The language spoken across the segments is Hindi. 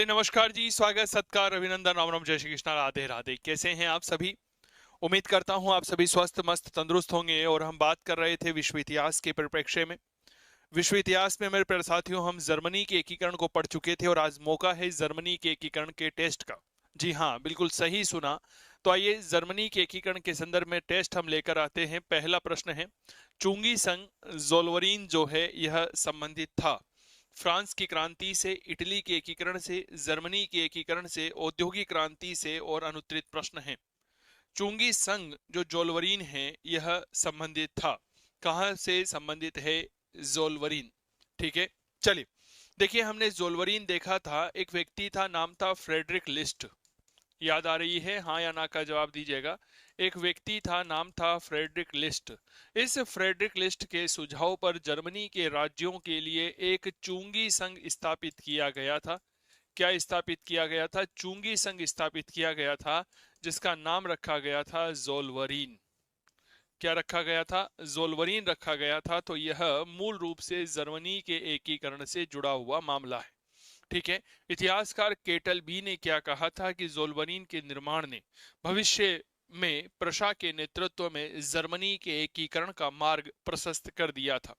नमस्कार जी, स्वागत सत्कार अभिनंदन राम राम जय श्री कृष्णा राधे राधे। कैसे हैं आप सभी? उम्मीद करता हूं आप सभी स्वस्थ मस्त तंदुरुस्त होंगे। और हम बात कर रहे थे विश्व इतिहास के परिप्रेक्ष्य में। विश्व इतिहास में मेरे प्यारे साथियों, हम जर्मनी के एकीकरण को पढ़ चुके थे और आज मौका है जर्मनी के एकीकरण के टेस्ट का। जी हाँ, बिल्कुल सही सुना। तो आइए जर्मनी के एकीकरण के संदर्भ में टेस्ट हम लेकर आते हैं। पहला प्रश्न है, चुंगी संघ जोल्वरीन जो है यह संबंधित था फ्रांस की क्रांति से, इटली के एकीकरण से, जर्मनी के एकीकरण से, औद्योगिक क्रांति से। और अनुत्तरित प्रश्न है, चुंगी संघ जो जोल्वरीन है यह संबंधित था। कहां से संबंधित है जोल्वरीन? ठीक है, चलिए देखिए, हमने जोल्वरीन देखा था, एक व्यक्ति था, नाम था फ्रेडरिक लिस्ट। याद आ रही है? हाँ या ना का जवाब दीजिएगा। एक व्यक्ति था, नाम था फ्रेडरिक लिस्ट। इस फ्रेडरिक लिस्ट के सुझाव पर जर्मनी के राज्यों के लिए एक चुंगी संघ स्थापित किया गया था। क्या स्थापित किया गया था? चुंगी संघ स्थापित किया गया था, जिसका नाम रखा गया था जोल्वरीन। क्या रखा गया था? जोल्वरीन रखा गया था। तो यह मूल रूप से जर्मनी के एकीकरण से जुड़ा हुआ मामला है। ठीक है। इतिहासकार केटल बी ने क्या कहा था कि जोल्वरीन के निर्माण ने भविष्य में प्रशा के नेतृत्व में जर्मनी के एकीकरण का मार्ग प्रशस्त कर दिया था।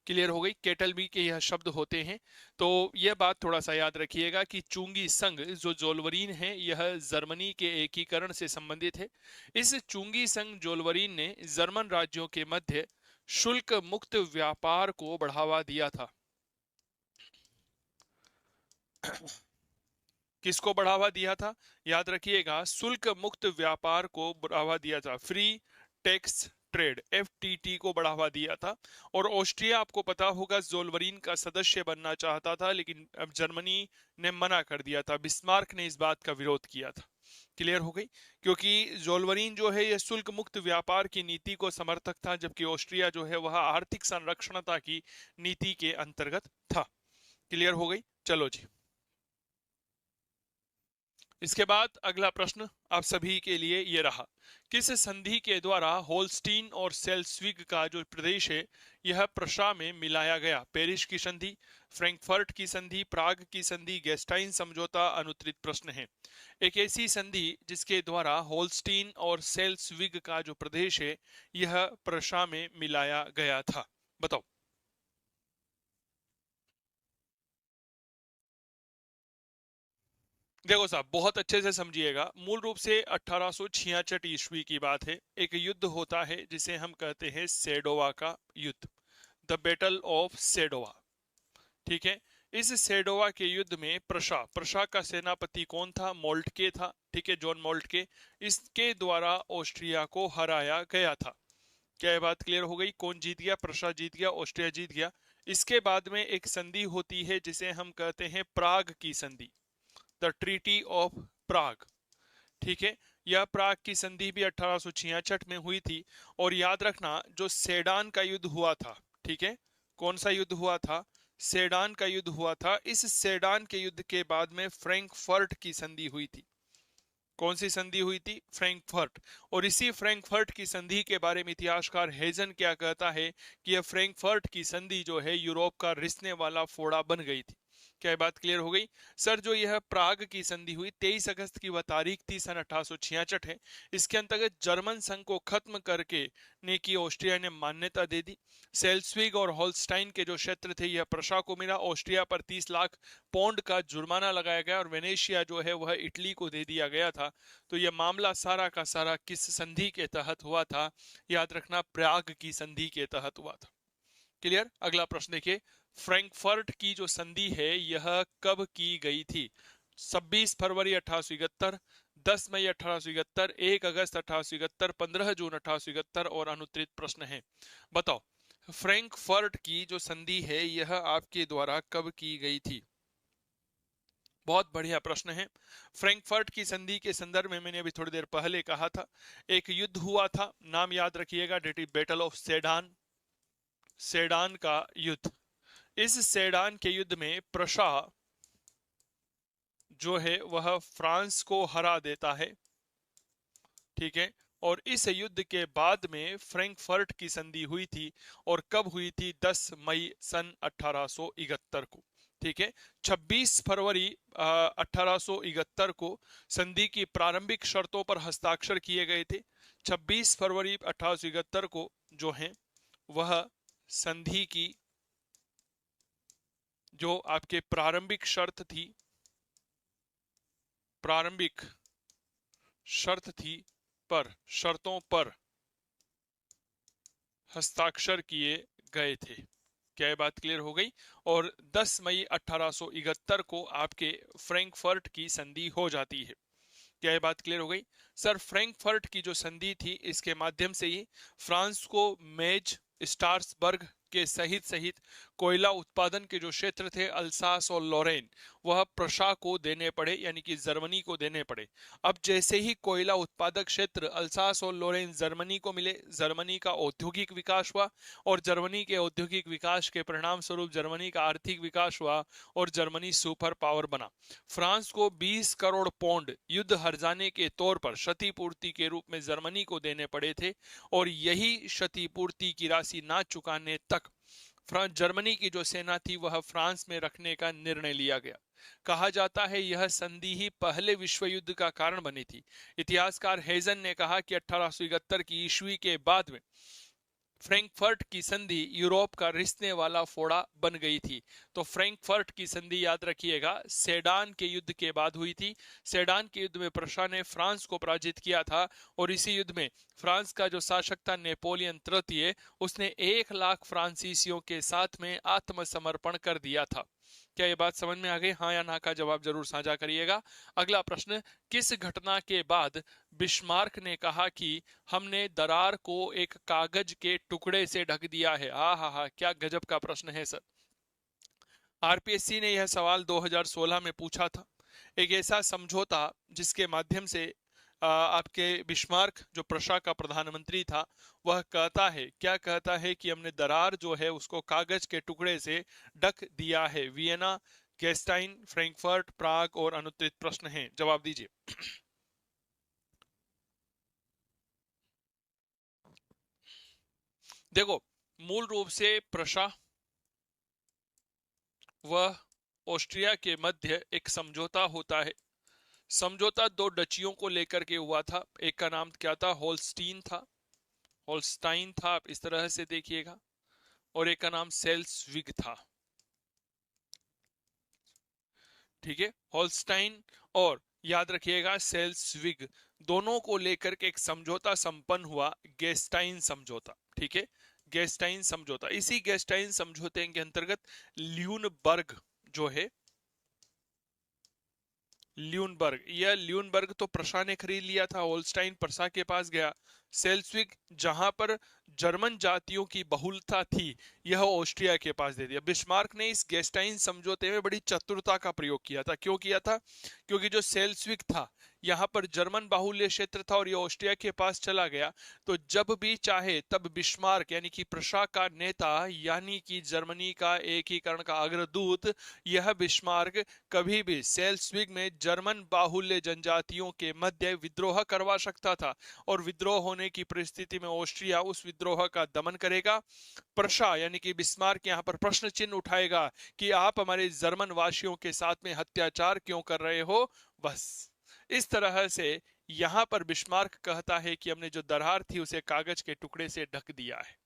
क्लियर हो गई? केटल बी के यह शब्द होते हैं। तो यह बात थोड़ा सा याद रखिएगा कि चुंगी संघ जो जोल्वरीन है यह जर्मनी के एकीकरण से संबंधित है। इस चुंगी संघ जोल्वरीन ने जर्मन राज्यों के मध्य शुल्क मुक्त व्यापार को बढ़ावा दिया था। किसको बढ़ावा दिया था? याद रखिएगा, शुल्क मुक्त व्यापार को बढ़ावा दिया था। फ्री टैक्स ट्रेड, एफटीटी को बढ़ावा दिया था। और ऑस्ट्रिया, आपको पता होगा, जोल्वरीन का सदस्य बनना चाहता था, लेकिन अब जर्मनी ने मना कर दिया था। बिस्मार्क ने इस बात का विरोध किया था। क्लियर हो गई? क्योंकि जोल्वरीन जो है यह शुल्क मुक्त व्यापार की नीति को समर्थक था, जबकि ऑस्ट्रिया जो है वह आर्थिक संरक्षणता की नीति के अंतर्गत था। क्लियर हो गई? चलो जी, इसके बाद अगला प्रश्न आप सभी के लिए ये रहा, किस संधि के द्वारा होल्स्टीन और सेल्सविग का जो प्रदेश है यह प्रशा में मिलाया गया? पेरिस की संधि, फ्रैंकफर्ट की संधि, प्राग की संधि, गेस्टाइन समझौता। अनुत्तरित प्रश्न है, एक ऐसी संधि जिसके द्वारा होल्स्टीन और सेल्सविग का जो प्रदेश है यह प्रशा में मिलाया गया था। बताओ। देखो साहब, बहुत अच्छे से समझिएगा। मूल रूप से 1866 ईस्वी की बात है। एक युद्ध होता है जिसे हम कहते हैं सेडोवा का युद्ध, द बैटल ऑफ सेडोवा। ठीक है। इस सेडोवा के युद्ध में प्रशा प्रशा का सेनापति कौन था? मोल्टके था। ठीक है, जॉन मोल्टके। इसके द्वारा ऑस्ट्रिया को हराया गया था। क्या ये बात क्लियर हो गई? कौन जीत गया? प्रशा जीत गया, ऑस्ट्रिया जीत गया। इसके बाद में एक संधि होती है जिसे हम कहते हैं प्राग की संधि, द ट्रीटी ऑफ प्राग। ठीक है। यह प्राग की संधि भी 1866 में हुई थी। और याद रखना, जो सेडान का युद्ध हुआ था, ठीक है, कौन सा युद्ध हुआ था? सेडान का युद्ध हुआ था। इस सेडान के युद्ध के बाद में फ्रैंकफर्ट की संधि हुई थी। कौन सी संधि हुई थी? फ्रैंकफर्ट। और इसी फ्रैंकफर्ट की संधि के बारे में इतिहासकार हेजन क्या कहता है कि यह फ्रैंकफर्ट की संधि जो है यूरोप का रिसने वाला फोड़ा बन गई थी। क्या ये बात क्लियर हो गई? सर, जो यह प्राग की संधि हुई 23 अगस्त की वह तारीख थी, सन 1866 है। इसके अंतर्गत जर्मन संघ को खत्म करके ने की ऑस्ट्रिया ने मान्यता दे दी। सेल्सविग और होल्स्टाइन के जो क्षेत्र थे यह प्रशा को मिला। ऑस्ट्रिया पर 30 लाख पौंड का जुर्माना लगाया गया और वेनेशिया जो है वह इटली को दे दिया गया था। तो यह मामला सारा का सारा किस संधि के तहत हुआ था? याद रखना, प्राग की संधि के तहत हुआ था। क्लियर? अगला प्रश्न देखिए, फ्रैंकफर्ट की जो संधि है यह कब की गई थी? 26 फरवरी 1871, 10 मई 1871, 1 अगस्त 1871, 15 जून 1871। और अनुत्तरित प्रश्न है, बताओ फ्रैंकफर्ट की जो संधि है यह आपके द्वारा कब की गई थी? बहुत बढ़िया प्रश्न है। फ्रैंकफर्ट की संधि के संदर्भ में मैंने अभी थोड़ी देर पहले कहा था, एक युद्ध हुआ था, नाम याद रखिएगा, date is battle of Sedan, Sedan का युद्ध। इस सेडान के युद्ध में प्रशा जो है वह फ्रांस को हरा देता है। ठीक है। और इस युद्ध के बाद में फ्रैंकफर्ट की संधि हुई थी। और कब हुई थी? 10 मई सन 1871 को। ठीक है। 26 फरवरी 1871 को संधि की प्रारंभिक शर्तों पर हस्ताक्षर किए गए थे। 26 फरवरी 1871 को जो है वह संधि की जो आपके प्रारंभिक शर्त थी, प्रारंभिक शर्त थी पर शर्तों पर हस्ताक्षर किए गए थे। क्या ये बात क्लियर हो गई? और 10 मई 1871 को आपके फ्रैंकफर्ट की संधि हो जाती है। क्या ये बात क्लियर हो गई? सर, फ्रैंकफर्ट की जो संधि थी इसके माध्यम से ही फ्रांस को मेज, स्टार्सबर्ग के सहित सहित कोयला उत्पादन के जो क्षेत्र थे अल्सास और लॉरेन, वह प्रशा को देने पड़े, यानी कि जर्मनी को देने पड़े। अब जैसे ही कोयला उत्पादक क्षेत्र अल्सास और लॉरेन जर्मनी को मिले, जर्मनी का औद्योगिक विकास हुआ और जर्मनी के औद्योगिक विकास के परिणाम स्वरूप जर्मनी का आर्थिक विकास हुआ और जर्मनी सुपर पावर बना। फ्रांस को 20 करोड़ पौंड युद्ध हर जाने के तौर पर क्षतिपूर्ति के रूप में जर्मनी को देने पड़े थे और यही क्षतिपूर्ति की राशि ना चुकाने तक फ्रांस, जर्मनी की जो सेना थी वह फ्रांस में रखने का निर्णय लिया गया। कहा जाता है यह संधि ही पहले विश्व युद्ध का कारण बनी थी। इतिहासकार हेजन ने कहा कि 1871 की ईस्वी के बाद में फ्रैंकफर्ट की संधि यूरोप का रिसने वाला फोड़ा बन गई थी। तो फ्रैंकफर्ट की संधि याद रखिएगा सेडान के युद्ध के बाद हुई थी। सेडान के युद्ध में प्रशा ने फ्रांस को पराजित किया था और इसी युद्ध में फ्रांस का जो शासक था नेपोलियन तृतीय, उसने 1 लाख फ्रांसीसियों के साथ में आत्मसमर्पण कर दिया था। क्या ये बात समझ में आ गई? हाँ या ना का जवाब जरूर साझा करिएगा। अगला प्रश्न, किस घटना के बाद बिस्मार्क ने कहा कि हमने दरार को एक कागज के टुकड़े से ढक दिया है? हा हा हा, क्या गजब का प्रश्न है सर। आरपीएससी ने यह सवाल 2016 में पूछा था। एक ऐसा समझौता जिसके माध्यम से आपके बिस्मार्क जो प्रशा का प्रधानमंत्री था वह कहता है, क्या कहता है कि हमने दरार जो है उसको कागज के टुकड़े से ढक दिया है। वियना, गेस्टाइन, फ्रैंकफर्ट, प्राग और अनुत्तरित प्रश्न है, जवाब दीजिए। देखो, मूल रूप से प्रशा वह ऑस्ट्रिया के मध्य एक समझौता होता है। समझौता 2 डचियों को लेकर के हुआ था। एक का नाम क्या था? होल्स्टीन था, होल्स्टाइन था, आप इस तरह से देखिएगा, और एक का नाम सेल्सविग था। ठीक है, होल्स्टाइन और याद रखिएगा सेल्सविग, दोनों को लेकर के एक समझौता संपन्न हुआ, गेस्टाइन समझौता। ठीक है, गेस्टाइन समझौता। इसी गेस्टाइन समझौते के अंतर्गत ल्यूनबर्ग जो है, ल्यूनबर्ग, यह ल्यूनबर्ग तो प्रशा ने खरीद लिया था, होल्स्टाइन प्रशा के पास गया। सेल्सविग, जहां पर जर्मन जातियों की बहुलता थी, यह ऑस्ट्रिया के पास दे दिया। बिस्मार्क ने इस गेस्टाइन समझौते में बड़ी चतुरता का प्रयोग किया था। क्यों किया था? क्योंकि जो सेल्सविग था यहाँ पर जर्मन बाहुल्य क्षेत्र था और ये ऑस्ट्रिया के पास चला गया, तो जब भी चाहे तब बिस्मार्क यानी कि प्रशा का नेता, यानी कि जर्मनी का एकीकरण का अग्रदूत, यह बिस्मार्क कभी भी सेल्सविग में जर्मन बाहुल्य जनजातियों के मध्य विद्रोह करवा सकता था और विद्रोह होने की परिस्थिति में ऑस्ट्रिया उस विद्रोह का दमन करेगा। प्रशा यानी कि बिस्मार्क यहाँ पर प्रश्न चिन्ह उठाएगा कि आप हमारे जर्मन वासियों के साथ में अत्याचार क्यों कर रहे हो। बस इस तरह से यहां पर बिस्मार्क कहता है कि हमने जो दरार थी उसे कागज के टुकड़े से ढक दिया है।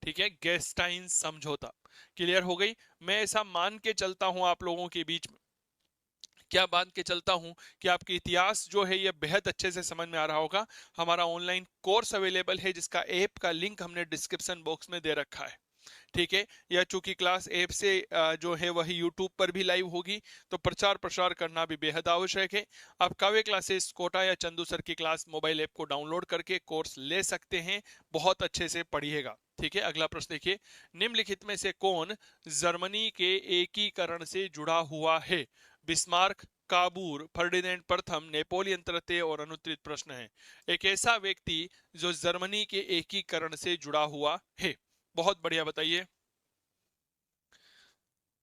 ठीक है, गेस्टाइन समझौता। क्लियर हो गई? मैं ऐसा मान के चलता हूं आप लोगों के बीच में, क्या मान के चलता हूं कि आपके इतिहास जो है ये बेहद अच्छे से समझ में आ रहा होगा। हमारा ऑनलाइन कोर्स अवेलेबल है जिसका ऐप का लिंक हमने डिस्क्रिप्शन बॉक्स में दे रखा है। ठीक है, यह चूंकि क्लास ऐप से जो है वही यूट्यूब पर भी लाइव होगी, तो प्रचार प्रसार करना भी बेहद आवश्यक है। आप काव्य क्लासेस कोटा या चंदू सर की क्लास मोबाइल ऐप को डाउनलोड करके कोर्स ले सकते हैं, बहुत अच्छे से पढ़िएगा। ठीक है, अगला प्रश्न देखिए, निम्नलिखित में से कौन जर्मनी के एकीकरण से जुड़ा हुआ है? बिस्मार्क, काबूर, फर्डिनेंड प्रथम, नेपोलियन तृतीय और अनुत्तरित प्रश्न है। एक ऐसा व्यक्ति जो जर्मनी के एकीकरण से जुड़ा हुआ है। बहुत बढ़िया, बताइए।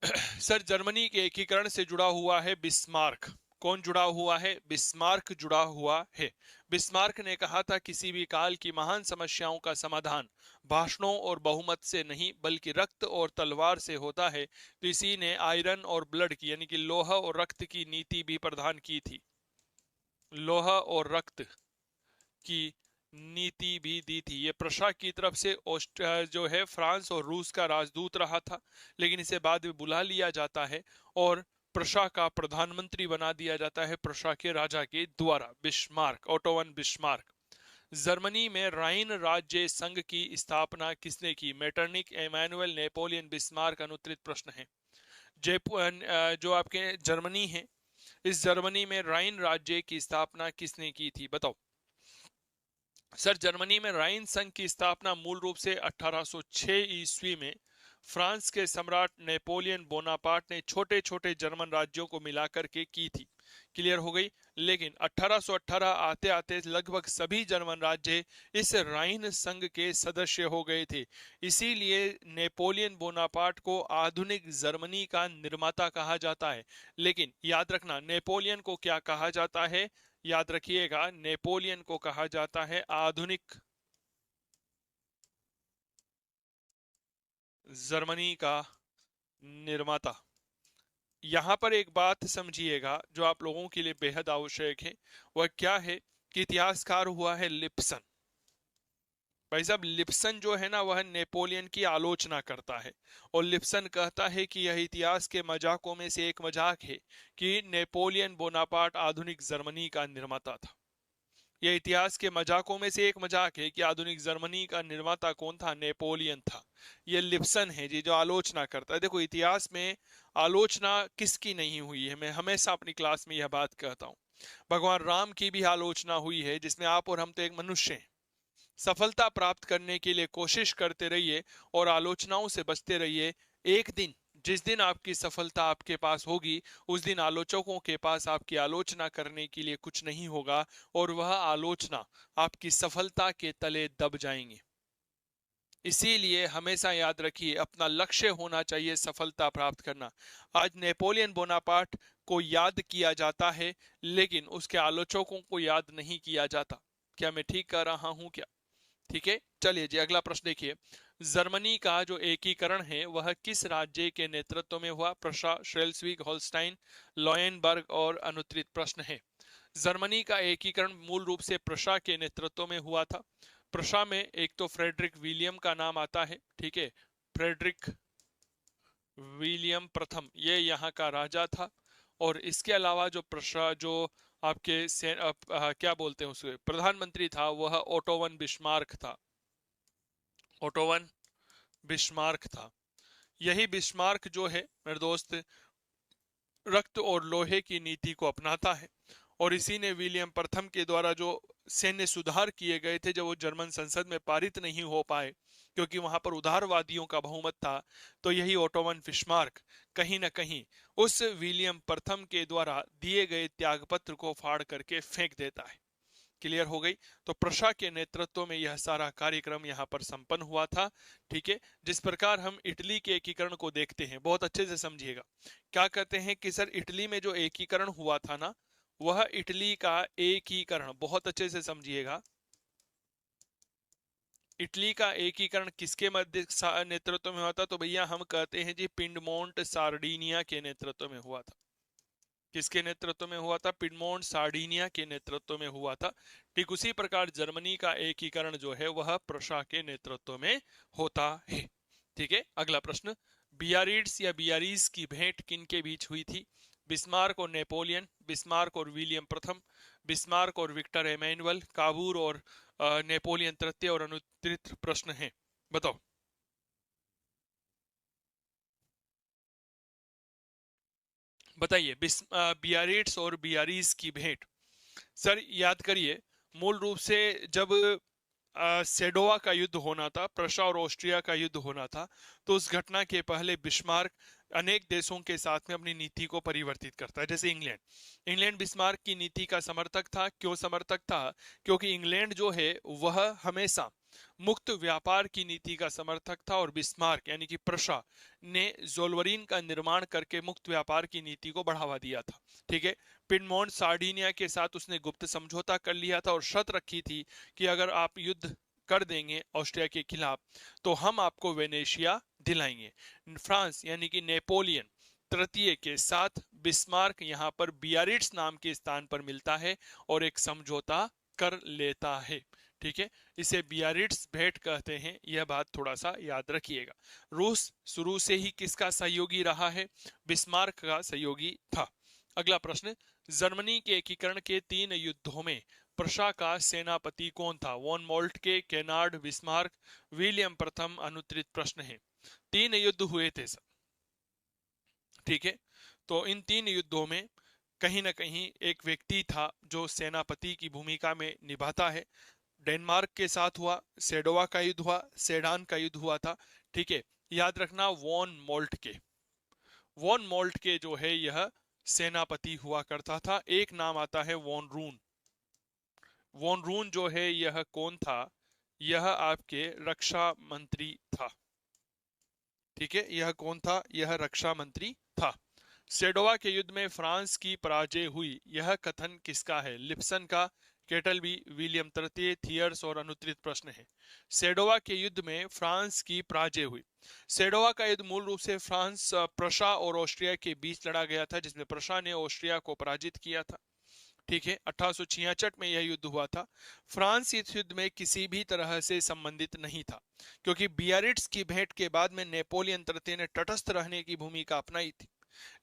सर, जर्मनी के एकीकरण से जुड़ा हुआ है बिस्मार्क। कौन जुड़ा हुआ है? बिस्मार्क जुड़ा हुआ है। बिस्मार्क ने कहा था किसी भी काल की महान समस्याओं का समाधान भाषणों और बहुमत से नहीं बल्कि रक्त और तलवार से होता है। तो इसी ने आयरन और ब्लड की यानी कि लोहा और रक्त की नीति भी प्रदान की थी। लोहा और रक्त की नीति भी दी थी। ये प्रशा की तरफ से जो है फ्रांस और रूस का राजदूत रहा था, लेकिन इसे बाद में बुला लिया जाता है और प्रशा का प्रधानमंत्री बना दिया जाता है प्रशा के राजा के द्वारा, बिस्मार्क, ओटोवन बिस्मार्क। जर्मनी में राइन राज्य संघ की स्थापना किसने की? Metternich, Emmanuel, Napoleon, Bismarck. अनुत्तरित प्रश्न है। जो आपके जर्मनी है, इस जर्मनी में राइन राज्य की स्थापना किसने की थी? बताओ सर। जर्मनी में राइन संघ की स्थापना मूल रूप से 1806 ईस्वी में फ्रांस के सम्राट नेपोलियन बोनापार्ट ने छोटे छोटे जर्मन राज्यों को मिलाकर के की थी। क्लियर हो गई। लेकिन 1818 आते आते लगभग सभी जर्मन राज्य इस राइन संघ के सदस्य हो गए थे। इसीलिए नेपोलियन बोनापार्ट को आधुनिक जर्मनी का निर्माता कहा जाता है। लेकिन याद रखना, नेपोलियन को क्या कहा जाता है? याद रखिएगा, नेपोलियन को कहा जाता है आधुनिक जर्मनी का निर्माता। यहां पर एक बात समझिएगा जो आप लोगों के लिए बेहद आवश्यक है। वह क्या है कि इतिहासकार हुआ है लिप्सन। भाई साहब, लिप्सन जो है ना, वह नेपोलियन की आलोचना करता है और लिप्सन कहता है कि यह इतिहास के मजाकों में से एक मजाक है कि नेपोलियन बोनापार्ट आधुनिक जर्मनी का निर्माता था। यह इतिहास के मजाकों में से एक मजाक है कि आधुनिक जर्मनी का निर्माता कौन था? नेपोलियन था। यह लिप्सन है जी जो आलोचना करता है। देखो, इतिहास में आलोचना किसकी नहीं हुई है? मैं हमेशा अपनी क्लास में यह बात कहता हूँ। भगवान राम की भी आलोचना हुई है, जिसमें आप और हम तो एक मनुष्य हैं। सफलता प्राप्त करने के लिए कोशिश करते रहिए और आलोचनाओं से बचते रहिए। एक दिन, जिस दिन आपकी सफलता आपके पास होगी, उस दिन आलोचकों के पास आपकी आलोचना करने के लिए कुछ नहीं होगा और वह आलोचना आपकी सफलता के तले दब जाएंगे। इसीलिए हमेशा याद रखिए, अपना लक्ष्य होना चाहिए सफलता प्राप्त करना। आज नेपोलियन बोनापार्ट को याद किया जाता है, लेकिन उसके आलोचकों को याद नहीं किया जाता। क्या मैं ठीक कर रहा हूं क्या? ठीक है, चलिए जी अगला प्रश्न देखिए। जर्मनी का जो एकीकरण है वह किस राज्य के नेतृत्व में हुआ? Prussia, Schleswig, Holstein, Lauenburg. और अनुत्तरित प्रश्न है। जर्मनी का एकीकरण मूल रूप से प्रशा के नेतृत्व में हुआ था। प्रशा में एक तो फ्रेडरिक विलियम का नाम आता है, ठीक है, फ्रेडरिक विलियम प्रथम, ये यहाँ का राजा था। और इसके अलावा जो प्रशा जो आपके क्या बोलते हैं उसके प्रधानमंत्री था, वह ओटोवन बिस्मार्क था। ओटोवन बिस्मार्क था। यही बिस्मार्क जो है मेरे दोस्त, रक्त और लोहे की नीति को अपनाता है और इसी ने विलियम प्रथम के द्वारा जो सैन्य सुधार किए गए थे, जब वो जर्मन संसद में पारित नहीं हो पाए क्योंकि वहां पर उदारवादियों का बहुमत था, तो यही ओटोवन बिस्मार्क कहीं ना कहीं उस विलियम प्रथम के द्वारा दिए गए त्यागपत्र को फाड़ करके फेंक देता है। क्लियर हो गई। तो प्रशा के नेतृत्व में यह सारा कार्यक्रम यहाँ पर संपन्न हुआ था। ठीक है, जिस प्रकार हम इटली के एकीकरण को देखते हैं, बहुत अच्छे से समझिएगा। क्या कहते हैं कि सर इटली में जो एकीकरण हुआ था ना, वह इटली का एकीकरण, बहुत अच्छे से समझिएगा, इटली का एकीकरण किसके मध्य नेतृत्व में हुआ था? तो भैया हम कहते हैं जी पिडमोंट सार्डिनिया के नेतृत्व में हुआ था। किसके नेतृत्व में हुआ था? पिडमोंट सार्डिनिया के नेतृत्व में हुआ था। ठीक उसी प्रकार जर्मनी का एकीकरण जो है वह प्रशा के नेतृत्व में होता है। ठीक है, अगला प्रश्न। बियारिट्स या बियारीज की भेंट किन के बीच हुई थी? बिस्मार्क और नेपोलियन, बिस्मार्क और विलियम प्रथम, बिस्मार्क और विक्टर एमेनुअल, काबूर और नेपोलियन तृतीय। और अनुत्तरित प्रश्न है, बताओ। बताइए, बियारिट्स और बियारीज की भेंट। सर याद करिए, मूल रूप से जब सेडोवा का युद्ध होना था, प्रशा और ऑस्ट्रिया का युद्ध होना था, तो उस घटना के पहले बिस्मार्क अनेक देशों के साथ में अपनी नीति को परिवर्तित करता है। जैसे इंग्लैंड, इंग्लैंड बिस्मार्क की नीति का समर्थक था। क्यों समर्थक था? क्योंकि इंग्लैंड जो है वह हमेशा मुक्त व्यापार की नीति का समर्थक था, और बिस्मार्क यानी कि प्रशा ने जोल्वरीन का निर्माण करके मुक्त व्यापार की नीति को बढ़ावा दिया था। ठीक है। पिडमोंट सार्डिनिया के साथ उसने गुप्त समझौता कर लिया था और शर्त रखी थी कि अगर आप युद्ध कर देंगे ऑस्ट्रिया के खिलाफ तो हम आपको वेनेशिया दिलाएंगे। फ्रांस यानी कि नेपोलियन तृतीय के साथ बिस्मार्क यहाँ पर बियारिट्स नाम के स्थान पर मिलता है और एक समझौता कर लेता है। ठीक है, इसे बियारिट्स भेंट कहते हैं, यह बात थोड़ा सा याद रखिएगा। रूस शुरू से ही किसका सहयोगी रहा है? बिस्मार्क का सहयोगी था। अगला प्रश्न, जर्मनी के एकीकरण के 3 युद्धों में प्रशा का सेनापति कौन था? वॉन मोल्टके, केनार्ड, बिस्मार्क, विलियम प्रथम? अनुत्तरित प्रश्न है। 3 युद्ध हुए थे सर। ठीक है, तो इन 3 युद्धों में कहीं ना कहीं एक व्यक्ति था जो सेनापति की भूमिका में निभाता है। डेनमार्क के साथ हुआ, सेडोवा का युद्ध हुआ, सेडान का युद्ध हुआ था। ठीक है, याद रखना वॉन मोल्टके, वॉन मोल्टके जो है यह सेनापति हुआ करता था। एक नाम आता है वॉन रून। वॉन रून जो है यह कौन था? यह आपके रक्षा मंत्री था। ठीक है, यह कौन था? यह रक्षा मंत्री था। सेडोवा के युद्ध में फ्रांस की पराजय हुई, यह कथन किसका है? लिप्सन का, केटलबी, विलियम तृतीय, थियर्स? और अनुत्तरित प्रश्न है। सेडोवा के युद्ध में फ्रांस की पराजय हुई। सेडोवा का युद्ध मूल रूप से फ्रांस, प्रशा और ऑस्ट्रिया के बीच लड़ा गया था, जिसमें प्रशा ने ऑस्ट्रिया को पराजित किया था। ठीक है, 1866 में यह युद्ध हुआ था। फ्रांस इस युद्ध में किसी भी तरह से संबंधित नहीं था, क्योंकि बियारिट्स की भेंट के बाद में नेपोलियन तृतीय ने तटस्थ रहने की भूमिका अपनाई थी।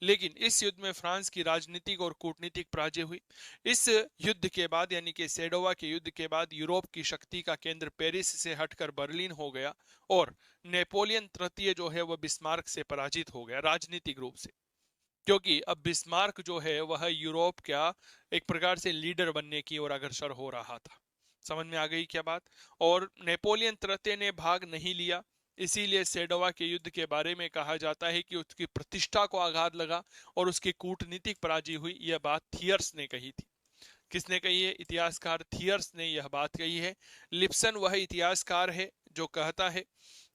लेकिन इस युद्ध में फ्रांस की राजनीतिक और कूटनीतिक पराजय हुई। इस युद्ध के बाद यानी कि सेडोवा के युद्ध के बाद यूरोप की शक्ति का केंद्र पेरिस से हटकर बर्लिन हो गया, और नेपोलियन तृतीय जो है वह बिस्मार्क से पराजित हो गया राजनीतिक रूप से, क्योंकि अब बिस्मार्क जो है वह यूरोप का एक प्रकार से लीडर बनने की ओर अग्रसर हो रहा था। समझ में आ गई क्या बात? और नेपोलियन तृतीय ने भाग नहीं लिया, इसीलिए सेडोवा के युद्ध के बारे में कहा जाता है कि उसकी प्रतिष्ठा को आघात लगा और उसकी कूटनीतिक पराजय हुई। यह बात थियर्स ने कही थी। किसने कही है? इतिहासकार थियर्स ने यह बात कही है। लिप्सन वह इतिहासकार है जो कहता है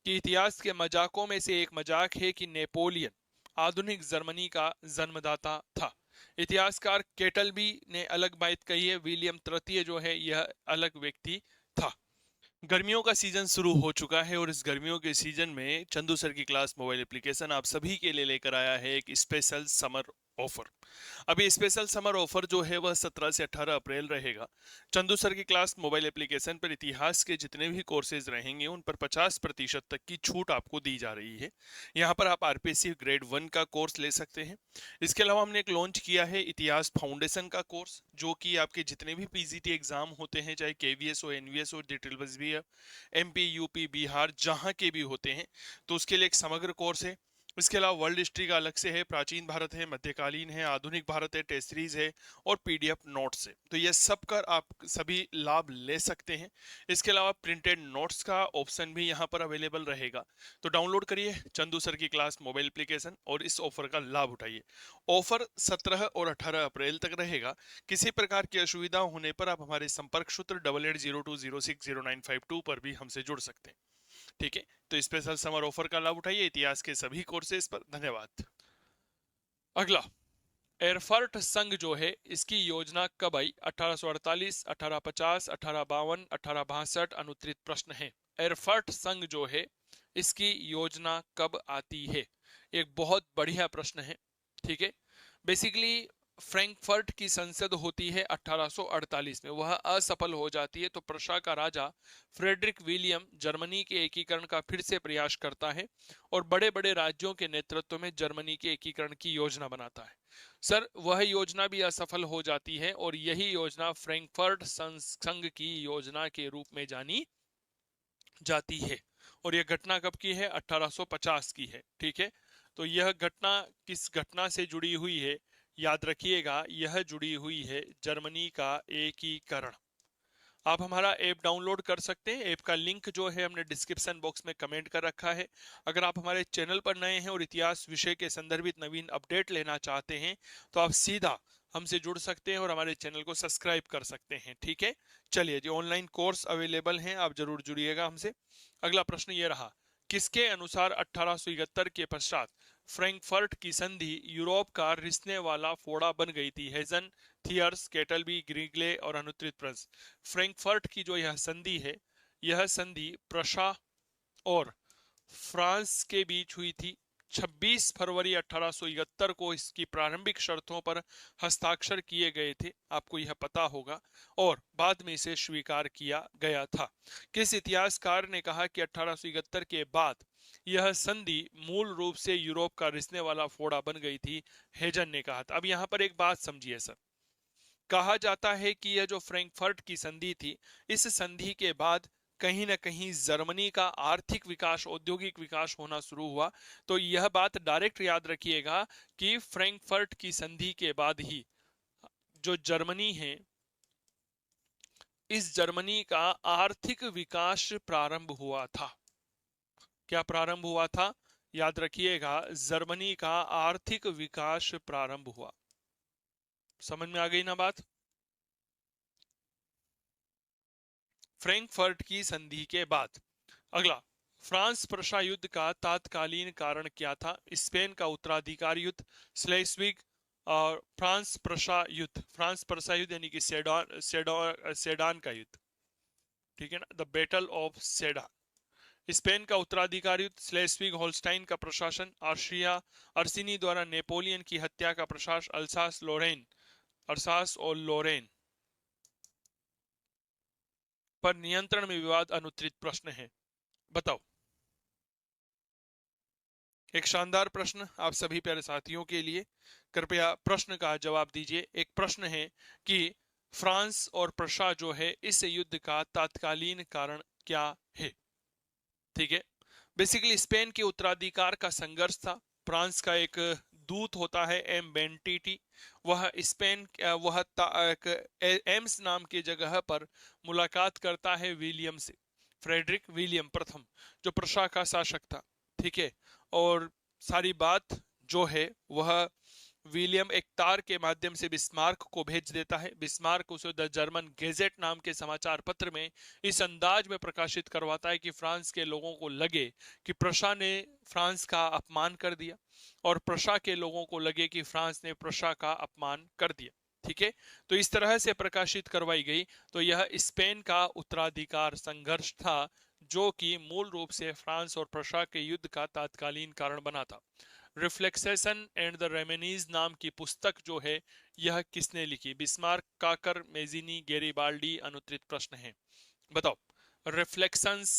कि इतिहास के मजाकों में से एक मजाक है कि नेपोलियन आधुनिक जर्मनी का जन्मदाता था। इतिहासकार केटलबी ने अलग बात कही है, विलियम तृतीय जो है यह अलग व्यक्ति था। गर्मियों का सीजन शुरू हो चुका है, और इस गर्मियों के सीजन में चंदू सर की क्लास मोबाइल एप्लीकेशन आप सभी के लिए लेकर आया है एक स्पेशल समर ऑफर। अभी स्पेशल समर ऑफर जो है वह 17 से 18 अप्रैल रहेगा। चंदू सर की क्लास मोबाइल एप्लीकेशन पर इतिहास के जितने भी कोर्सेज रहेंगे उन पर 50% तक की छूट आपको दी जा रही है। यहाँ पर आप आरपीएससी ग्रेड 1 का कोर्स ले सकते हैं। इसके अलावा हमने एक लॉन्च किया है इतिहास फाउंडेशन का कोर्स, जो कि आपके जितने भी पीजीटी एग्जाम होते हैं, चाहे केवीएस हो, एनवीएस हो, डिटेल्स भी है, एमपी, यूपी, बिहार, जहां के भी होते हैं, तो उसके लिए एक समग्र कोर्स है। इसके अलावा वर्ल्ड हिस्ट्री का अलग से है, प्राचीन भारत है, मध्यकालीन है, आधुनिक भारत है, टेस्ट सीरीज है, और पीडीएफ नोट्स है। तो ये सब कर आप सभी लाभ ले सकते हैं। इसके अलावा प्रिंटेड नोट्स का ऑप्शन भी यहाँ पर अवेलेबल रहेगा। तो डाउनलोड करिए चंदू सर की क्लास मोबाइल एप्लीकेशन और इस ऑफर का लाभ उठाइए। ऑफर 17 और 18 अप्रैल तक रहेगा। किसी प्रकार की असुविधा होने पर आप हमारे संपर्क सूत्र 8802060952 पर भी हमसे जुड़ सकते हैं। ठीक है, तो स्पेशल समर ऑफर का लाभ उठाइए इतिहास के सभी कोर्सेज पर। धन्यवाद। अगला, एरफर्ट संघ जो है इसकी योजना कब आई? 1848, 1850, 1852, 1862? अनुत्तरित प्रश्न है। एरफर्ट संघ जो है इसकी योजना कब आती है? एक बहुत बढ़िया प्रश्न है। ठीक है, बेसिकली फ्रैंकफर्ट की संसद होती है 1848 में, वह असफल हो जाती है, तो प्रशा का राजा फ्रेडरिक विलियम जर्मनी के एकीकरण का फिर से प्रयास करता है और बड़े बड़े राज्यों के नेतृत्व में जर्मनी के एकीकरण की योजना बनाता है। सर वह योजना भी असफल हो जाती है, और यही योजना फ्रैंकफर्ट संघ की योजना के रूप में जानी जाती है। और यह घटना कब की है? 1850 की है। ठीक है, तो यह घटना किस घटना से जुड़ी हुई है? याद रखिएगा, यह जुड़ी हुई है जर्मनी का एकीकरण। आप हमारा ऐप डाउनलोड कर सकते हैं। ऐप का लिंक जो है हमने डिस्क्रिप्शन बॉक्स में कमेंट कर रखा है। अगर आप हमारे चैनल पर नए हैं और इतिहास विषय के संदर्भित नवीन अपडेट लेना चाहते हैं तो आप सीधा हमसे जुड़ सकते हैं और हमारे चैनल को सब्सक्राइब कर सकते हैं। ठीक है, चलिए जी, ऑनलाइन कोर्स अवेलेबल हैं, आप जरूर जुड़िएगा हमसे। अगला प्रश्न ये रहा, किसके अनुसार 1871 के पश्चात फ्रैंकफर्ट की संधि यूरोप का रिसने वाला फोड़ा बन गई थी? हेजन, थियर्स, केटलबी, ग्रिगले और अनुत्रित प्रस। फ्रैंकफर्ट की जो यह संधि है, यह संधि प्रशा और फ्रांस के बीच हुई थी। 26 फरवरी 1871 को इसकी प्रारंभिक शर्तों पर हस्ताक्षर किए गए थे, आपको यह पता होगा, और बाद में इसे स्वीकार किया गया था। किस इतिहासकार ने कहा कि 1871 के बाद यह संधि मूल रूप से यूरोप का रिसने वाला फोड़ा बन गई थी? हेजन ने कहा था। अब यहां पर एक बात समझिए सर, कहा जाता है कि यह जो फ्रैंकफर्ट की संधि थी, इस संधि के बाद कहीं ना कहीं जर्मनी का आर्थिक विकास, औद्योगिक विकास होना शुरू हुआ। तो यह बात डायरेक्ट याद रखिएगा कि फ्रैंकफर्ट की संधि के बाद ही जो जर्मनी है, इस जर्मनी का आर्थिक विकास प्रारंभ हुआ था। क्या प्रारंभ हुआ था? याद रखिएगा, जर्मनी का आर्थिक विकास प्रारंभ हुआ। समझ में आ गई ना बात? फ्रैंकफर्ट की संधि के बाद। अगला, फ्रांस प्रशा युद्ध का तात्कालीन कारण क्या था? स्पेन का उत्तराधिकार युद्ध, स्लेस्विग और फ्रांस प्रशा युद्ध। फ्रांस प्रशा युद्ध यानी कि सेडान का युद्ध, ठीक है ना, the battle of sedan. Spain का उत्तराधिकार युद्ध, स्लेस्विग होल्स्टाइन का प्रशासन, आर्शिया अर्सिनी द्वारा नेपोलियन की हत्या का प्रशासन, अल्सास और लोरेन पर नियंत्रण में विवाद, अनुत्तरित प्रश्न है। बताओ। एक शानदार प्रश्न आप सभी प्यारे साथियों के लिए, कृपया प्रश्न का जवाब दीजिए। एक प्रश्न है कि फ्रांस और प्रशा जो है, इस युद्ध का तात्कालीन कारण क्या है? ठीक है, बेसिकली स्पेन के उत्तराधिकार का संघर्ष था। फ्रांस का एक दूत होता है एम बेंटीटी, वह स्पेन एम्स नाम की जगह पर मुलाकात करता है विलियम से, फ्रेडरिक विलियम प्रथम, जो प्रशा का शासक था। ठीक है, और सारी बात जो है वह विलियम एक तार के माध्यम से बिस्मार्क को भेज देता है। बिस्मार्क उसे द जर्मन गेजेट नाम के समाचार पत्र में इस अंदाज में प्रकाशित करवाता है कि फ्रांस के लोगों को लगे कि प्रशा ने फ्रांस का अपमान कर दिया, और प्रशा के लोगों को लगे कि फ्रांस ने प्रशा का अपमान कर दिया। ठीक है, तो इस तरह से प्रकाशित करवाई गई। तो यह स्पेन का उत्तराधिकार संघर्ष था, जो कि मूल रूप से फ्रांस और प्रशा के युद्ध का तात्कालीन कारण बना था। रिफ्लेक्सेशन एंड द रेमेनीज नाम की पुस्तक जो है, यह किसने लिखी? बिस्मार्क, काकर, मेजिनी, गेरिबाल्डी? अनुत्तरित प्रश्न है, बताओ। रिफ्लेक्शंस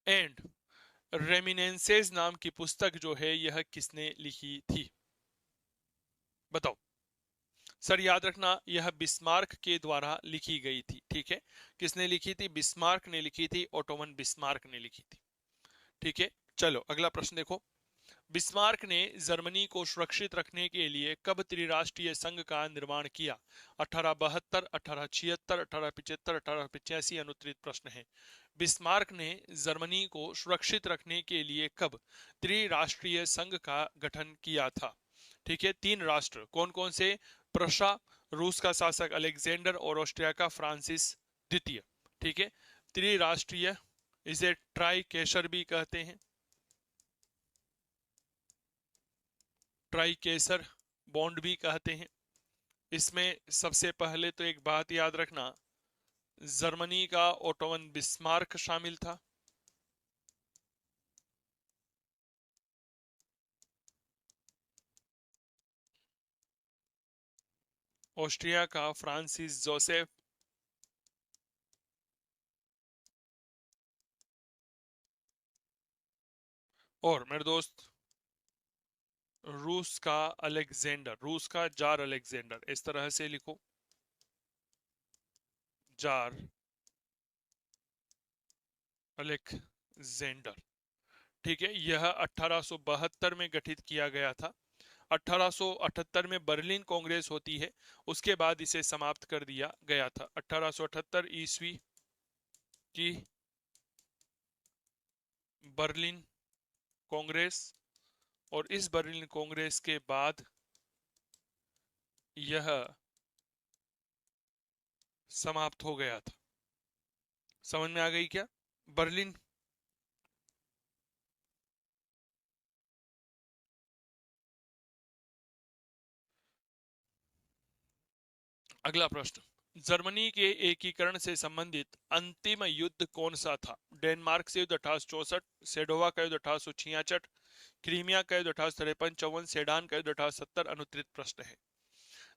एंड रेमिनेंसेस नाम की पुस्तक जो है, यह किसने लिखी थी? बताओ सर। याद रखना, यह बिस्मार्क के द्वारा लिखी गई थी। ठीक है, किसने लिखी थी? बिस्मार्क ने लिखी थी, ओटोमन बिस्मार्क ने लिखी थी। ठीक है, चलो अगला प्रश्न देखो। बिस्मार्क ने जर्मनी को सुरक्षित रखने के लिए कब त्रिराष्ट्रीय संघ का निर्माण किया? 1872, 1876, 1875, 1885? अनुत्तरित प्रश्न है। बिस्मार्क ने जर्मनी को सुरक्षित रखने के लिए कब त्रिराष्ट्रीय संघ का गठन किया था? ठीक है, 3 राष्ट्र कौन कौन से? प्रशा, रूस का शासक अलेक्जेंडर और ऑस्ट्रिया का फ्रांसिस द्वितीय। ठीक है, त्रिराष्ट्रीय, इसे ट्राई केसर भी कहते हैं, ट्राई केसर बॉन्ड भी कहते हैं। इसमें सबसे पहले तो एक बात याद रखना, जर्मनी का ओटोवन बिस्मार्क शामिल था, ऑस्ट्रिया का फ्रांसिस जोसेफ, और मेरे दोस्त रूस का अलेक्जेंडर, रूस का जार अलेक्जेंडर। इस तरह से लिखो, जार अलेक्जेंडर। ठीक है, यह 1872 में गठित किया गया था। 1878 में बर्लिन कांग्रेस होती है, उसके बाद इसे समाप्त कर दिया गया था। 1878 ईस्वी की बर्लिन कांग्रेस, और इस बर्लिन कांग्रेस के बाद यह समाप्त हो गया था। समझ में आ गई क्या? बर्लिन। अगला प्रश्न, जर्मनी के एकीकरण से संबंधित अंतिम युद्ध कौन सा था? डेनमार्क से युद्ध 1864, सेडोवा का युद्ध 1866, क्रीमिया का युद्ध 1853-54, सेडान का युद्ध 1870। अनुत्तरित प्रश्न है।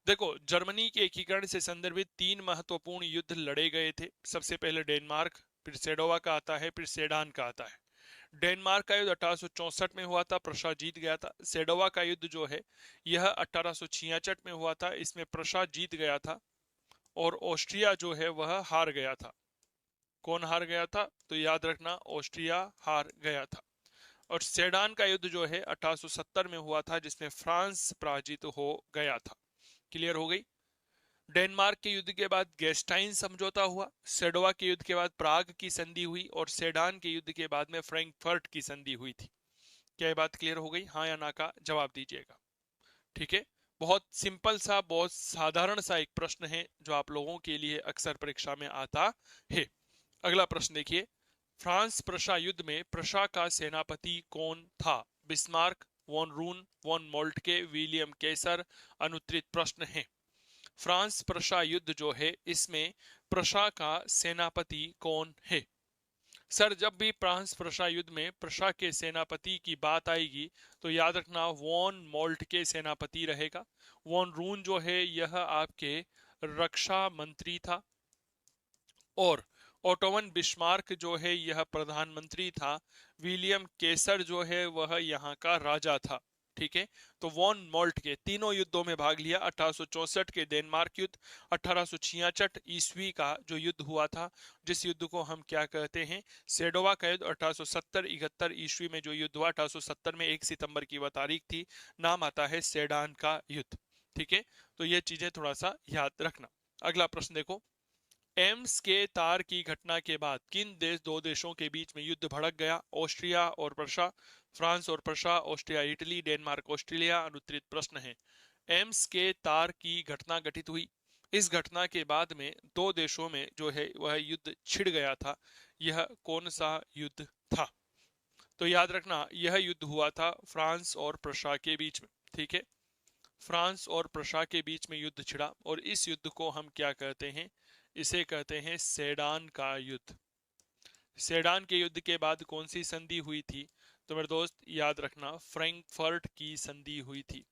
देखो, जर्मनी के एकीकरण से संदर्भित तीन महत्वपूर्ण युद्ध लड़े गए थे। सबसे पहले डेनमार्क, फिर सेडोवा का आता है, फिर सेडान का आता है। डेनमार्क का युद्ध 1864 में हुआ था, प्रशा जीत गया था। सेडोवा का युद्ध जो है यह 1866 में हुआ था, इसमें प्रशा जीत गया था और ऑस्ट्रिया जो है वह हार गया था। कौन हार गया था? तो याद रखना, ऑस्ट्रिया हार गया था। और सेडान का युद्ध जो है 1870 में हुआ था, जिसमें फ्रांस पराजित हो गया था। क्लियर हो गई? डेनमार्क के युद्ध के बाद गेस्टाइन समझौता हुआ, सेडोवा के युद्ध के बाद प्राग की संधि हुई, और सेडान के युद्ध के बाद में फ्रैंकफर्ट की संधि हुई थी। क्या ये बात क्लियर हो गई? हाँ या ना का जवाब दीजिएगा। ठीक है, बहुत सिंपल सा, बहुत साधारण सा एक प्रश्न है जो आप लोगों के लिए अक्सर परीक्षा में आता है। अगला प्रश्न देखिए, फ्रांस प्रशा युद्ध में प्रशा का सेनापति कौन था? Bismarck, von Roon, von Moltke, William Kaiser. अनुत्तरित प्रश्न है। फ्रांस प्रशा युद्ध जो है इसमें प्रशा का सेनापति कौन है? सर, जब भी फ्रांस प्रशा युद्ध में प्रशा के सेनापति की बात आएगी तो याद रखना वॉन मोल्ट के सेनापति रहेगा। वॉन रून जो है यह आपके रक्षा मंत्री था, और ओटोवन बिस्मार्क जो है यह प्रधानमंत्री था। विलियम केसर जो है वह यहाँ का राजा था। ठीक है, तो वॉन मोल्ट के तीनों युद्धों में भाग लिया। 1864 के डेनमार्क युद्ध, 1866 ईस्वी का जो युद्ध हुआ था, जिस युद्ध को हम क्या कहते हैं, सेडोवा का युद्ध। 1870-71 ईस्वी में जो युद्ध हुआ, 1870 में 1 सितंबर की वह तारीख थी, नाम आता है सेडान का युद्ध। ठीक है, तो ये चीजें थोड़ा सा याद रखना। अगला प्रश्न देखो, एम्स के तार की घटना के बाद किन दो देशों के बीच में युद्ध भड़क गया? ऑस्ट्रिया और प्रशा, फ्रांस और Prussia, Austria Italy, Denmark Australia. अनुत्तरित प्रश्न है। एम्स के तार की घटना घटित हुई, इस घटना के बाद में दो देशों में जो है वह युद्ध छिड़ गया था। यह कौन सा युद्ध था? तो याद रखना, यह युद्ध हुआ था फ्रांस और प्रशा के बीच में। ठीक है, फ्रांस और प्रशा के बीच में युद्ध छिड़ा, और इस युद्ध को हम क्या कहते हैं? इसे कहते हैं सेडान का युद्ध। सेडान के युद्ध के बाद कौन सी संधि हुई थी? तो मेरे दोस्त याद रखना, फ्रैंकफर्ट की संधि हुई थी।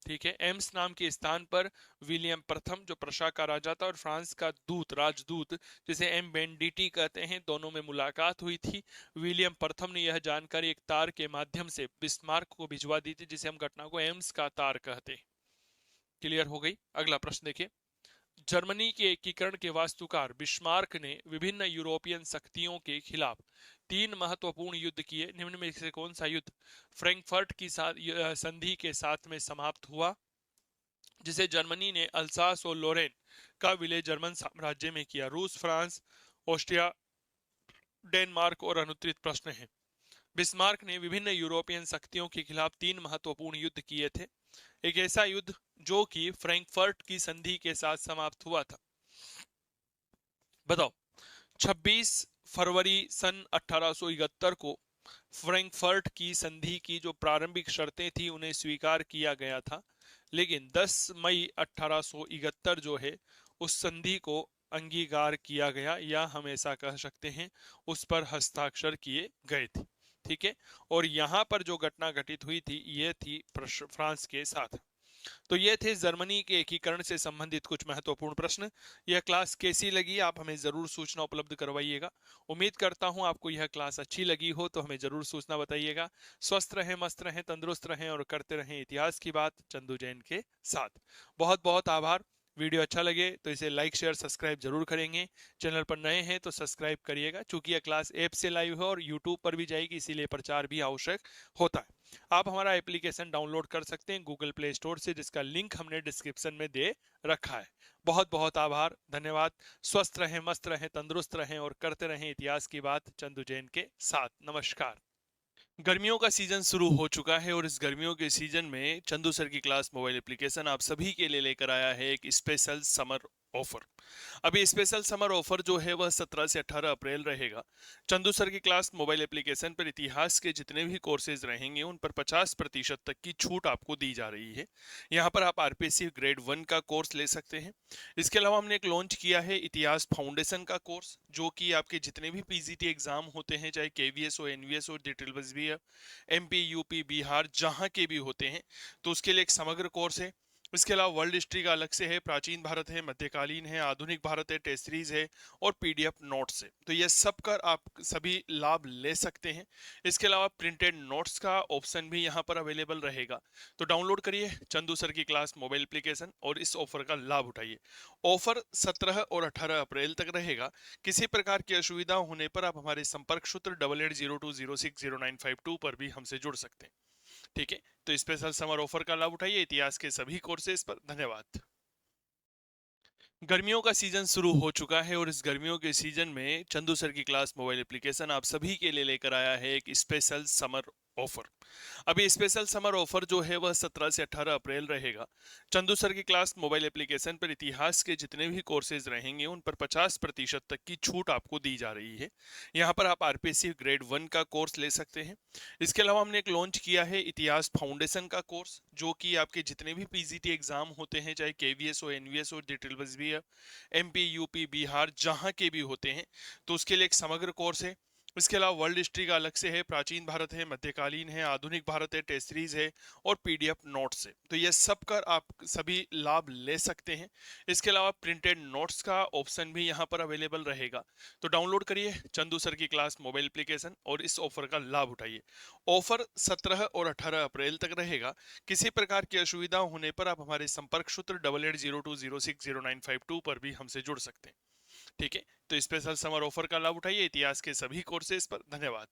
ठीक है, एम्स नाम के स्थान पर विलियम प्रथम जो प्रशा का राजा था और फ्रांस का दूत, राजदूत जिसे एम बेंडिटी कहते हैं, दोनों में मुलाकात हुई थी। विलियम प्रथम ने यह जानकारी एक तार के माध्यम से बिस्मार्क को भिजवा दी थी, जिसे हम घटना को एम्स का तार कहते हैं। क्लियर हो गई? अगला प्रश्न देखिए, जर्मनी के एकीकरण के वास्तुकार बिस्मार्क ने विभिन्न यूरोपियन शक्तियों के खिलाफ तीन महत्वपूर्ण युद्ध किए। निम्न में से कौन सा युद्ध फ्रैंकफर्ट की संधि के साथ में समाप्त हुआ, जिसे जर्मनी ने अल्सास और लोरेन का विलय जर्मन साम्राज्य में किया? रूस, फ्रांस, ऑस्ट्रिया, डेनमार्क। और अनुत्तरित प्रश्न है। बिस्मार्क ने विभिन्न यूरोपियन शक्तियों के खिलाफ तीन महत्वपूर्ण युद्ध किए थे। एक ऐसा युद्ध जो कि फ्रैंकफर्ट की संधि के साथ समाप्त हुआ था। बताओ, 26 फरवरी सन 1871 को फ्रैंकफर्ट की संधि की जो प्रारंभिक शर्तें थी उन्हें स्वीकार किया गया था, लेकिन 10 मई 1871 जो है उस संधि को अंगीकार किया गया, या हम ऐसा कह सकते हैं उस पर हस्ताक्षर किए गए थे। ठीक है, और यहां पर जो घटना घटित हुई थी ये थी फ्रांस के साथ। तो ये थे जर्मनी के एकीकरण से संबंधित कुछ महत्वपूर्ण प्रश्न। यह क्लास कैसी लगी आप हमें जरूर सूचना उपलब्ध करवाइएगा। उम्मीद करता हूं आपको यह क्लास अच्छी लगी हो, तो हमें जरूर सूचना बताइएगा। स्वस्थ रहें, मस्त रहें, तंदुरुस्त रहें और करते रहें इतिहास की बात चंदू जैन के साथ। बहुत बहुत आभार। वीडियो अच्छा लगे तो इसे लाइक शेयर सब्सक्राइब जरूर करेंगे। चैनल पर नए हैं तो सब्सक्राइब करिएगा, चूंकि यह क्लास ऐप से लाइव है और यूट्यूब पर भी जाएगी, इसीलिए प्रचार भी आवश्यक होता है। आप हमारा एप्लीकेशन डाउनलोड कर सकते हैं गूगल प्ले स्टोर से, जिसका लिंक हमने डिस्क्रिप्शन में दे रखा है। बहुत बहुत आभार, धन्यवाद। स्वस्थ रहें, मस्त रहें, तंदुरुस्त रहें और करते रहें इतिहास की बात चंदू जैन के साथ। नमस्कार। गर्मियों का सीजन शुरू हो चुका है और इस गर्मियों के सीजन में चंदू सर की क्लास मोबाइल एप्लीकेशन आप सभी के लिए लेकर आया है एक स्पेशल समर ऑफर। अभी स्पेशल समर ऑफर जो है वह 17 से 18 अप्रैल रहेगा। चंदू सर की क्लास मोबाइल एप्लीकेशन पर इतिहास के जितने भी कोर्सेज रहेंगे उन पर 50% तक की छूट आपको दी जा रही है। यहाँ पर आप आरपीएससी ग्रेड 1 का कोर्स ले सकते हैं। इसके अलावा हमने एक लॉन्च किया है इतिहास फाउंडेशन का कोर्स, जो कि आपके जितने भी पीजीटी एग्जाम होते हैं, चाहे केवीएस हो, एनवीएस हो, डिटेल्स भी है, एमपी, यूपी, बिहार, जहां के भी होते हैं, तो उसके लिए एक समग्र कोर्स है। इसके अलावा वर्ल्ड हिस्ट्री का अलग से है, प्राचीन भारत है, मध्यकालीन है, आधुनिक भारत है, टेस्ट सीरीज है और पीडीएफ नोट्स है। तो ये सब कर आप सभी लाभ ले सकते हैं। इसके अलावा प्रिंटेड नोट्स का ऑप्शन भी यहाँ पर अवेलेबल रहेगा। तो डाउनलोड करिए चंदू सर की क्लास मोबाइल एप्लीकेशन और इस ऑफर का लाभ उठाइए। ऑफर 17 और 18 अप्रैल तक रहेगा। किसी प्रकार की असुविधा होने पर आप हमारे संपर्क सूत्र 8802060952 पर भी हमसे जुड़ सकते हैं। ठीक है, तो स्पेशल समर ऑफर का लाभ उठाइए इतिहास के सभी कोर्सेज पर। धन्यवाद। गर्मियों का सीजन शुरू हो चुका है और इस गर्मियों के सीजन में चंदू सर की क्लास मोबाइल एप्लीकेशन आप सभी के लिए लेकर आया है एक स्पेशल समर ऑफर। अभी स्पेशल समर ऑफर जो है वह 17 से 18 अप्रैल रहेगा। चंदू सर की क्लास मोबाइल एप्लीकेशन पर इतिहास के जितने भी कोर्सेज रहेंगे उन पर 50% तक की छूट आपको दी जा रही है। यहाँ पर आप आरपीएससी ग्रेड 1 का कोर्स ले सकते हैं। इसके अलावा हमने एक लॉन्च किया है इतिहास फाउंडेशन का कोर्स, जो कि आपके जितने भी पीजीटी एग्जाम होते हैं, चाहे केवीएस हो, एनवीएस हो, डिटेल्स भी है, एमपी, यूपी, बिहार, जहां के भी होते हैं, तो उसके लिए एक समग्र कोर्स है। इसके अलावा वर्ल्ड हिस्ट्री का अलग से है, प्राचीन भारत है, मध्यकालीन है, आधुनिक भारत है, टेस्ट सीरीज है और पीडीएफ नोट्स है। तो ये सब कर आप सभी लाभ ले सकते हैं। इसके अलावा प्रिंटेड नोट्स का ऑप्शन भी यहाँ पर अवेलेबल रहेगा। तो डाउनलोड करिए चंदू सर की क्लास मोबाइल एप्लीकेशन और इस ऑफर का लाभ उठाइए। ऑफर 17 और 18 अप्रैल तक रहेगा। किसी प्रकार की असुविधा होने पर आप हमारे संपर्क सूत्र 8802060952 पर भी हमसे जुड़ सकते हैं। ठीक है, तो स्पेशल समर ऑफर का लाभ उठाइए इतिहास के सभी कोर्सेज पर। धन्यवाद।